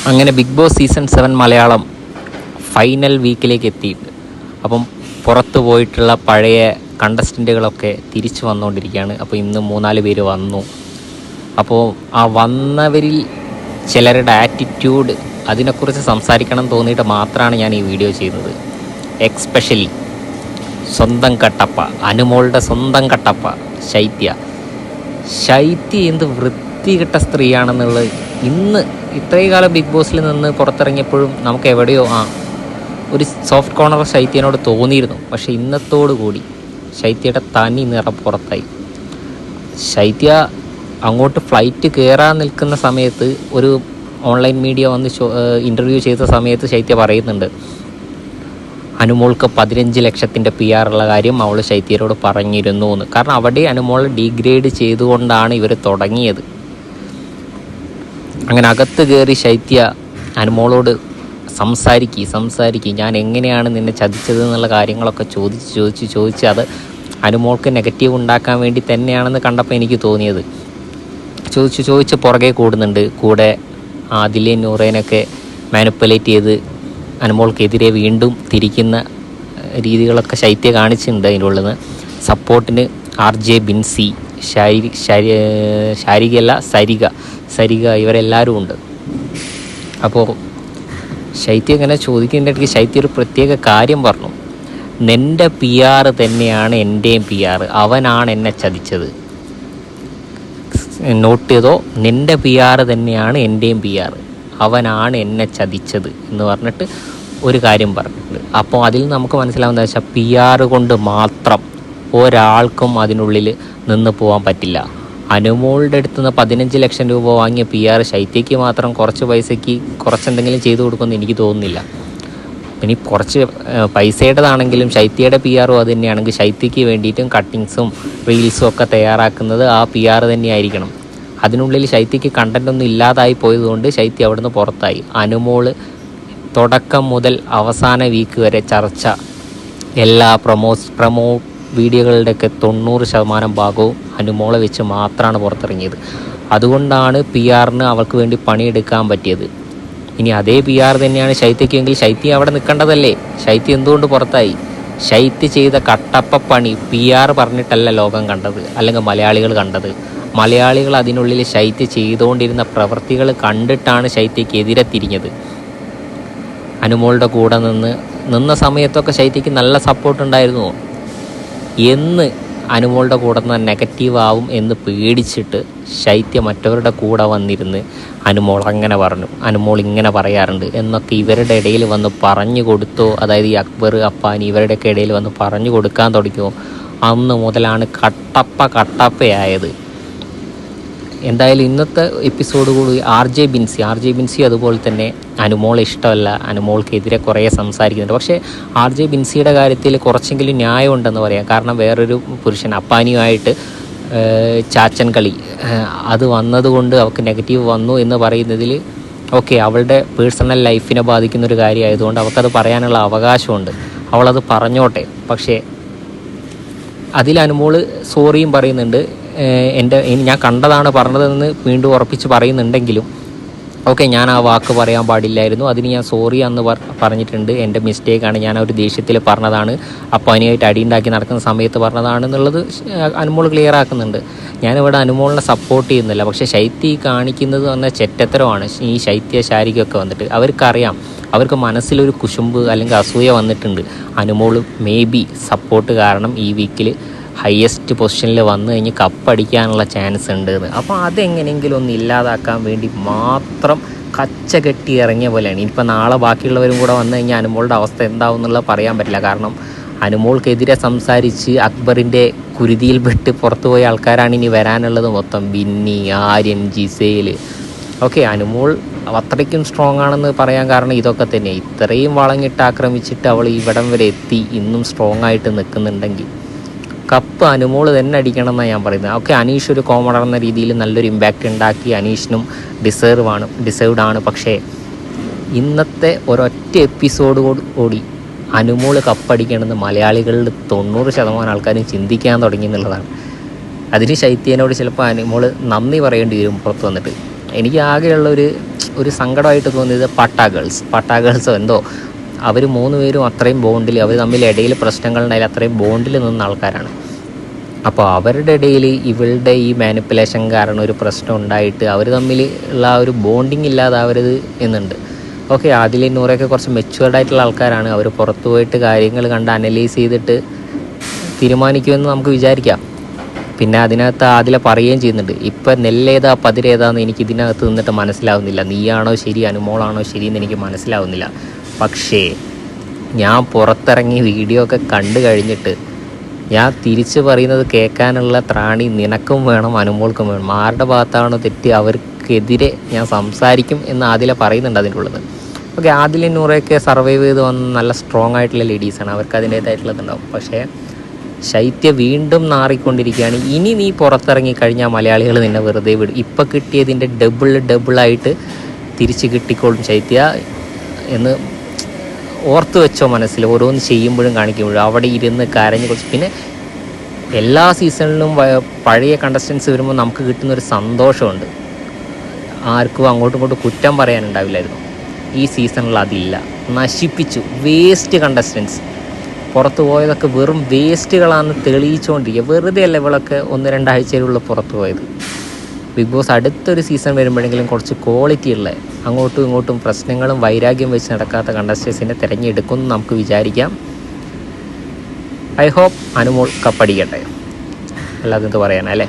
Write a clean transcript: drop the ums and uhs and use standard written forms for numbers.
അങ്ങനെ Bigg Boss season 7 Malayalam final വീക്കിലേക്ക് എത്തിയിട്ട് അപ്പം പുറത്തു പോയിട്ടുള്ള പഴയ കണ്ടസ്റ്റൻറ്റുകളൊക്കെ തിരിച്ചു വന്നുകൊണ്ടിരിക്കുകയാണ്. അപ്പോൾ ഇന്ന് 3-4 പേര് വന്നു. അപ്പോൾ ആ വന്നവരിൽ ചിലരുടെ ആറ്റിറ്റ്യൂഡ് അതിനെക്കുറിച്ച് സംസാരിക്കണം തോന്നിയിട്ട് മാത്രമാണ് ഞാൻ ഈ വീഡിയോ ചെയ്യുന്നത്. എക്സ്പെഷ്യലി സ്വന്തം കട്ടപ്പ, അനുമോളുടെ സ്വന്തം കട്ടപ്പ ശൈത്യ എന്ത് വൃത്തികെട്ട സ്ത്രീയാണെന്നുള്ളത് ഇന്ന് ഇത്രയും കാലം ബിഗ് ബോസിൽ നിന്ന് പുറത്തിറങ്ങിയപ്പോഴും നമുക്ക് എവിടെയോ ഒരു സോഫ്റ്റ് കോർണർ ശൈത്യനോട് തോന്നിയിരുന്നു. പക്ഷേ ഇന്നത്തോടു കൂടി ശൈത്യയുടെ തനി നിറം പുറത്തായി. ശൈത്യ അങ്ങോട്ട് ഫ്ലൈറ്റ് കയറാൻ നിൽക്കുന്ന സമയത്ത് ഒരു ഓൺലൈൻ മീഡിയ വന്ന് ഇൻ്റർവ്യൂ ചെയ്ത സമയത്ത് ശൈത്യ പറയുന്നുണ്ട്, അനുമോൾക്ക് 15 ലക്ഷത്തിൻ്റെ PR ഉള്ള കാര്യം അവൾ ശൈത്യരോട് പറഞ്ഞിരുന്നു എന്ന്. കാരണം അവിടെ അനുമോളെ ഡീഗ്രേഡ് ചെയ്തുകൊണ്ടാണ് ഇവർ തുടങ്ങിയത്. അങ്ങനെ അകത്ത് കയറി ശൈത്യ അനുമോളോട് സംസാരിക്കുക, ഞാൻ എങ്ങനെയാണ് നിന്നെ ചതിച്ചത് എന്നുള്ള കാര്യങ്ങളൊക്കെ ചോദിച്ച് അത് അനുമോൾക്ക് നെഗറ്റീവ് ഉണ്ടാക്കാൻ വേണ്ടി തന്നെയാണെന്ന് കണ്ടപ്പോൾ എനിക്ക് തോന്നിയത്. ചോദിച്ച് പുറകെ കൂടുന്നുണ്ട്. കൂടെ ആദിലെയും നൂറേനൊക്കെ മാനിപ്പുലേറ്റ് ചെയ്ത് അനുമോൾക്കെതിരെ വീണ്ടും തിരിക്കുന്ന രീതികളൊക്കെ ശൈത്യ കാണിച്ചിട്ടുണ്ട്. അതിൻ്റെ ഉള്ളിൽ നിന്ന് സപ്പോർട്ടിന് RJ ബിൻസി, സരിക ഇവരെല്ലാവരും ഉണ്ട്. അപ്പോൾ ശൈത്യ ഇങ്ങനെ ചോദിക്കുന്നതിനിടയ്ക്ക് ശൈത്യ ഒരു പ്രത്യേക കാര്യം പറഞ്ഞു, നിൻ്റെ PR തന്നെയാണ് എൻ്റെയും PR, അവനാണ് എന്നെ ചതിച്ചത്. നോട്ട് ചെയ്തോ, നിൻ്റെ PR തന്നെയാണ് എൻ്റെയും PR, അവനാണ് എന്നെ ചതിച്ചത് എന്ന് പറഞ്ഞിട്ട് ഒരു കാര്യം പറഞ്ഞിട്ടുണ്ട്. അപ്പോൾ അതിൽ നമുക്ക് മനസ്സിലാവുന്നത് വെച്ചാൽ PR കൊണ്ട് മാത്രം ഒരാൾക്കും അതിനുള്ളിൽ നിന്ന് പോകാൻ പറ്റില്ല. അനുമോളുടെ അടുത്ത് നിന്ന് 15 ലക്ഷം രൂപ വാങ്ങിയ PR ശൈത്യയ്ക്ക് മാത്രം കുറച്ച് പൈസയ്ക്ക് കുറച്ചെന്തെങ്കിലും ചെയ്തു കൊടുക്കുമെന്ന് എനിക്ക് തോന്നുന്നില്ല. ഇനി കുറച്ച് പൈസയുടേതാണെങ്കിലും ശൈത്യയുടെ PR അത് തന്നെയാണെങ്കിൽ ശൈത്യയ്ക്ക് വേണ്ടിയിട്ടും കട്ടിങ്സും റീൽസും ഒക്കെ തയ്യാറാക്കുന്നത് ആ PR തന്നെയായിരിക്കണം. അതിനുള്ളിൽ ശൈത്യയ്ക്ക് കണ്ടൻറ്റൊന്നും ഇല്ലാതായി പോയതുകൊണ്ട് ശൈത്യ അവിടുന്ന് പുറത്തായി. അനുമോള് തുടക്കം മുതൽ അവസാന വീക്ക് വരെ ചർച്ച, എല്ലാ പ്രമോ വീഡിയോകളുടെയൊക്കെ 90% ഭാഗവും അനുമോളെ വെച്ച് മാത്രമാണ് പുറത്തിറങ്ങിയത്. അതുകൊണ്ടാണ് PRന് അവൾക്ക് വേണ്ടി പണിയെടുക്കാൻ പറ്റിയത്. ഇനി അതേ PR തന്നെയാണ് ശൈത്യയ്ക്കെങ്കിൽ ശൈത്യ അവിടെ നിൽക്കേണ്ടതല്ലേ? ശൈത്യ എന്തുകൊണ്ട് പുറത്തായി? ശൈത്യ ചെയ്ത കട്ടപ്പ പണി PR പറഞ്ഞിട്ടല്ല ലോകം കണ്ടത്, അല്ലെങ്കിൽ മലയാളികൾ കണ്ടത്. മലയാളികൾ അതിനുള്ളിൽ ശൈത്യ ചെയ്തുകൊണ്ടിരുന്ന പ്രവൃത്തികൾ കണ്ടിട്ടാണ് ശൈത്യക്കെതിരെ തിരിഞ്ഞത്. അനുമോളുടെ കൂടെ നിന്ന സമയത്തൊക്കെ ശൈത്യക്ക് നല്ല സപ്പോർട്ട് ഉണ്ടായിരുന്നു. എന്ന് അനുമോളുടെ കൂടെ നിന്ന് നെഗറ്റീവ് ആവും എന്ന് പേടിച്ചിട്ട് ശൈത്യ മറ്റവരുടെ കൂടെ വന്നിരുന്ന് അനുമോൾ അങ്ങനെ പറഞ്ഞു, അനുമോൾ ഇങ്ങനെ പറയാറുണ്ട് എന്നൊക്കെ ഇവരുടെ ഇടയിൽ വന്ന് പറഞ്ഞു കൊടുത്തോ, അതായത് ഈ അക്ബർ, അപ്പാനി ഇവരുടെയൊക്കെ ഇടയിൽ വന്ന് പറഞ്ഞു കൊടുക്കാൻ തുടങ്ങിയോ, അന്ന് മുതലാണ് കട്ടപ്പയായത്. എന്തായാലും ഇന്നത്തെ എപ്പിസോഡ് കൂടി RJ ബിൻസി അതുപോലെ തന്നെ അനുമോളെ ഇഷ്ടമല്ല, അനുമോൾക്കെതിരെ കുറേ സംസാരിക്കുന്നുണ്ട്. പക്ഷേ RJ ബിൻസിയുടെ കാര്യത്തിൽ കുറച്ചെങ്കിലും ന്യായമുണ്ടെന്ന് പറയാം. കാരണം വേറൊരു പുരുഷൻ അപ്പാനിയുമായിട്ട് ചാച്ചൻ കളി അത് വന്നതുകൊണ്ട് അവൾക്ക് നെഗറ്റീവ് വന്നു എന്ന് പറയുന്നതിൽ ഓക്കെ, അവളുടെ പേഴ്സണൽ ലൈഫിനെ ബാധിക്കുന്നൊരു കാര്യമായതുകൊണ്ട് അവൾക്കത് പറയാനുള്ള അവകാശമുണ്ട്, അവളത് പറഞ്ഞോട്ടെ. പക്ഷേ അതിൽ അനുമോള് സോറിയും പറയുന്നുണ്ട്, ഞാൻ കണ്ടതാണ് പറഞ്ഞതെന്ന് വീണ്ടും ഉറപ്പിച്ച് പറയുന്നുണ്ടെങ്കിലും ഓക്കെ, ഞാൻ ആ വാക്ക് പറയാൻ പാടില്ലായിരുന്നു, അതിന് ഞാൻ സോറി അന്ന് പറഞ്ഞിട്ടുണ്ട്, എൻ്റെ മിസ്റ്റേക്കാണ്, ഞാൻ ഒരു ദേഷ്യത്തിൽ പറഞ്ഞതാണ്, അപ്പോൾ അതിനായിട്ട് അടിയുണ്ടാക്കി നടക്കുന്ന സമയത്ത് പറഞ്ഞതാണെന്നുള്ളത് അനുമോൾ ക്ലിയർ ആക്കുന്നുണ്ട്. ഞാനിവിടെ അനുമോളിനെ സപ്പോർട്ട് ചെയ്യുന്നില്ല. പക്ഷേ ശൈത്യ കാണിക്കുന്നത് പറഞ്ഞാൽ ചെറ്റത്തരമാണ്. ഈ ശാരികയൊക്കെ വന്നിട്ട് അവർക്കറിയാം, അവർക്ക് മനസ്സിലൊരു കുശുമ്പ് അല്ലെങ്കിൽ അസൂയ വന്നിട്ടുണ്ട്. അനുമോൾ സപ്പോർട്ട് കാരണം ഈ വീക്കിൽ ഹയസ്റ്റ് പൊസിഷനിൽ വന്നു കഴിഞ്ഞ് കപ്പടിക്കാനുള്ള ചാൻസ് ഉണ്ട് എന്ന്. അപ്പോൾ അതെങ്ങനെയെങ്കിലും ഒന്ന് ഇല്ലാതാക്കാൻ വേണ്ടി മാത്രം കച്ച കെട്ടി ഇറങ്ങിയ പോലെയാണ്. ഇനിയിപ്പോൾ നാളെ ബാക്കിയുള്ളവരും കൂടെ വന്നു കഴിഞ്ഞാൽ അനുമോളുടെ അവസ്ഥ എന്താവും എന്നുള്ളത് പറയാൻ പറ്റില്ല. കാരണം അനുമോൾക്കെതിരെ സംസാരിച്ച് അക്ബറിൻ്റെ കുരുതിയിൽപ്പെട്ട് പുറത്തുപോയ ആൾക്കാരാണ് ഇനി വരാനുള്ളത് മൊത്തം. ബിന്നി, ആര്യൻ, ജിസേൽ. ഓക്കെ, അനുമോൾ അത്രയ്ക്കും സ്ട്രോങ് ആണെന്ന് പറയാൻ കാരണം ഇതൊക്കെ തന്നെ. ഇത്രയും വളങ്ങിട്ട് ആക്രമിച്ചിട്ട് അവൾ ഇവിടം വരെ എത്തി ഇന്നും സ്ട്രോങ് ആയിട്ട് നിൽക്കുന്നുണ്ടെങ്കിൽ കപ്പ് അനുമോൾ തന്നെ അടിക്കണം എന്നാണ് ഞാൻ പറയുന്നത്. ഓക്കെ, അനീഷ് ഒരു കോമഡർ എന്ന രീതിയിൽ നല്ലൊരു ഇമ്പാക്റ്റ് ഉണ്ടാക്കി, അനീഷിനും ഡിസേർവ്ഡ് ആണ്. പക്ഷേ ഇന്നത്തെ ഒരൊറ്റ എപ്പിസോഡ് കൂടി അനുമോൾ കപ്പടിക്കണമെന്ന് മലയാളികളിൽ 90% ആൾക്കാരും ചിന്തിക്കാൻ തുടങ്ങി എന്നുള്ളതാണ്. അതിന് ശൈത്യനോട് ചിലപ്പോൾ അനുമോൾ നന്ദി പറയേണ്ടി വരും പുറത്ത് വന്നിട്ട്. എനിക്ക് ആകെയുള്ളൊരു സങ്കടമായിട്ട് തോന്നിയത് പട്ടാ ഗേൾസോ എന്തോ, അവർ 3 പേരും അത്രയും ബോണ്ടിൽ, അവർ തമ്മിൽ ഇടയിൽ പ്രശ്നങ്ങളുണ്ടായാലും അത്രയും ബോണ്ടിൽ നിന്ന ആൾക്കാരാണ്. അപ്പോൾ അവരുടെ ഇടയിൽ ഇവളുടെ ഈ മാനിപ്പുലേഷൻ കാരണം ഒരു പ്രശ്നം ഉണ്ടായിട്ട് അവർ തമ്മിൽ ഉള്ള ആ ഒരു ബോണ്ടിങ് ഇല്ലാതാവരുത് എന്നുണ്ട്. ഓക്കെ, ആദില നൂറൊക്കെ കുറച്ച് മെച്യൂർഡ് ആയിട്ടുള്ള ആൾക്കാരാണ്. അവർ പുറത്തു പോയിട്ട് കാര്യങ്ങൾ കണ്ട് അനലൈസ് ചെയ്തിട്ട് തീരുമാനിക്കുമെന്ന് നമുക്ക് വിചാരിക്കാം. പിന്നെ അതിനകത്ത് ആദില പറയുകയും ചെയ്യുന്നുണ്ട്, ഇപ്പം നെല്ലേതാ പതിരേതാന്ന് എനിക്ക് ഇതിനകത്ത് നിന്നിട്ട് മനസ്സിലാവുന്നില്ല, നീയാണോ ശരി അനുമോളാണോ ശരിയെന്ന് എനിക്ക് മനസ്സിലാവുന്നില്ല. പക്ഷേ ഞാൻ പുറത്തിറങ്ങി വീഡിയോ ഒക്കെ കണ്ടു കഴിഞ്ഞിട്ട് ഞാൻ തിരിച്ചു പറയുന്നത് കേൾക്കാനുള്ള ത്രാണി നിനക്കും വേണം അനുമോൾക്കും വേണം. ആരുടെ ഭാഗത്താണോ തെറ്റ് അവർക്കെതിരെ ഞാൻ സംസാരിക്കും എന്ന് ആദില പറയുന്നുണ്ട് അതിൻ്റെ ഉള്ളത്. ഓക്കെ, ആദില നൂറയൊക്കെ സർവൈവ് ചെയ്ത് വന്ന നല്ല സ്ട്രോങ് ആയിട്ടുള്ള ലേഡീസാണ്, അവർക്ക് അതിൻ്റേതായിട്ടുള്ളതുണ്ടാവും. പക്ഷേ ശൈത്യ വീണ്ടും നാറിക്കൊണ്ടിരിക്കുകയാണ്. ഇനി നീ പുറത്തിറങ്ങി കഴിഞ്ഞാൽ മലയാളികൾ നിന്നെ വെറുതെ വിടും. ഇപ്പം കിട്ടിയതിൻ്റെ ഡബിളായിട്ട് തിരിച്ച് കിട്ടിക്കോളും ശൈത്യ എന്ന് ഓർത്ത് വെച്ചോ മനസ്സിൽ. ഓരോന്ന് ചെയ്യുമ്പോഴും കാണിക്കുമ്പോഴും അവിടെ ഇരുന്ന് കരഞ്ഞ് കുറച്ച്. പിന്നെ എല്ലാ സീസണിലും പഴയ കണ്ടസ്റ്റൻസ് വരുമ്പോൾ നമുക്ക് കിട്ടുന്നൊരു സന്തോഷമുണ്ട്. ആർക്കും അങ്ങോട്ടും ഇങ്ങോട്ടും കുറ്റം പറയാനുണ്ടാവില്ലായിരുന്നു. ഈ സീസണിൽ അതില്ല, നശിപ്പിച്ചു. വേസ്റ്റ് കണ്ടസ്റ്റൻസ്, പുറത്തു പോയതൊക്കെ വെറും വേസ്റ്റുകളാണെന്ന് തെളിയിച്ചുകൊണ്ടിരിക്കുക. വെറുതെ അല്ല ഇവളൊക്കെ 1-2 ആഴ്ചയിലുള്ള പുറത്തു പോയത്. ബിഗ് ബോസ് അടുത്തൊരു സീസൺ വരുമ്പോഴെങ്കിലും കുറച്ച് ക്വാളിറ്റി ഉള്ള, അങ്ങോട്ടും ഇങ്ങോട്ടും പ്രശ്നങ്ങളും വൈരാഗ്യം വെച്ച് നടക്കാത്ത കണ്ടസ്റ്റൻസിനെ തിരഞ്ഞെടുക്കുമെന്ന് നമുക്ക് വിചാരിക്കാം. ഐ ഹോപ്പ് അനുമോൾ കപ്പടിക്കട്ടെ, അല്ലാതെ എന്ത് പറയാനല്ലേ.